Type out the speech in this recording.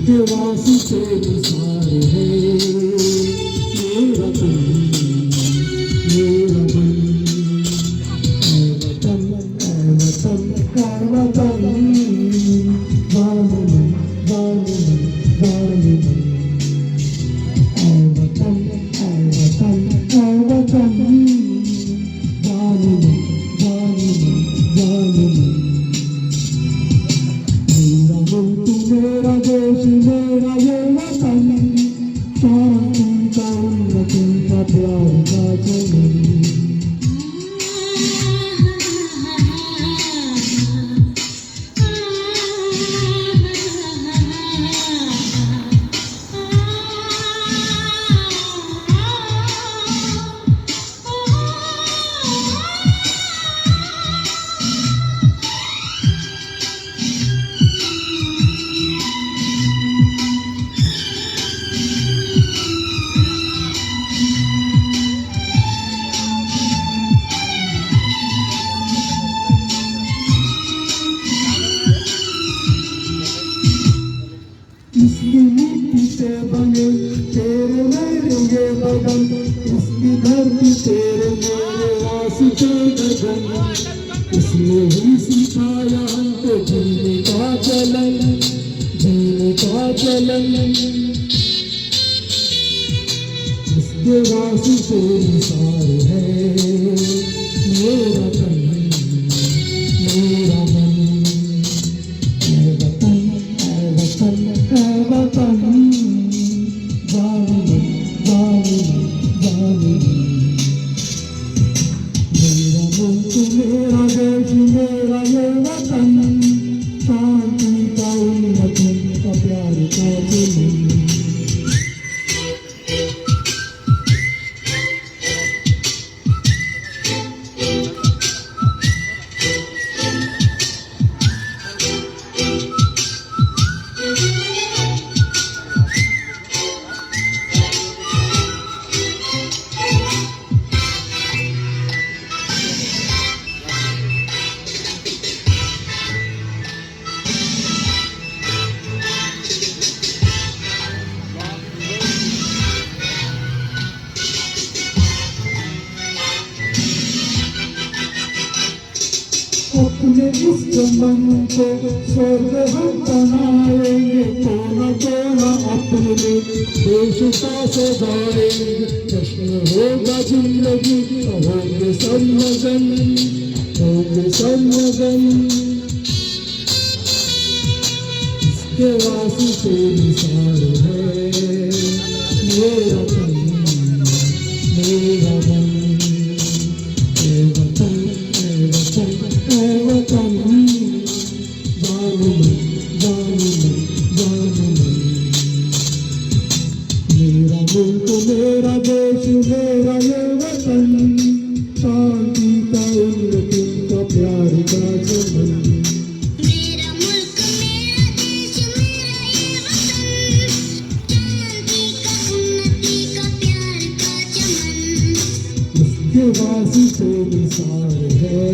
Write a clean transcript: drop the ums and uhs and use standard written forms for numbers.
वासी से निसार है मेरा तन मेरा मन। ऐ वतन ऐ वतन ऐ वतन वान मन वान मन वान मन। ऐ वतन ऐ वतन ऐ वतन वान मन वान मन वान मन। मेरा मुल्क मेरा देश मेरा ये वतन शांति का उन्नति का प्यार का चमन। इसकी मिट्टी से बने तेरे मेरे ये बदन, इसकी धरती तेरे मेरे वास्ते गगन। इसने ही सिखाया हमको जीने का चलन जीने का चलन। इसके वास्ते निसार है मेरा तन मेरा मन। ऐ वतन ऐ वतन ऐ वतन वान मन वान मन वान मन। मेरा मुल्क मेरा देश मेरा ये वतन शांति का उन्नति का प्यार का चमन। अपने इस चमन को स्वर्ग हम बनाएंगे, कोना कोना अपने देश का सजाएंगे। जश्न होगा जिंदगी होंगे सब मगन होंगे सब मगन। इसके वास्ते निसार है मेरा तन मेरा मन। ऐ वतन ऐ वतन ऐ वतन वान मन वान मन वान मन। मेरा मुल्क मेरा देश मेरा ये वतन शांति का उन्नति का प्यार का चमन। मेरा मुल्क मेरा देश मेरा ये वतन शांति का उन्नति का प्यार का चमन। इसके वास्ते निसार है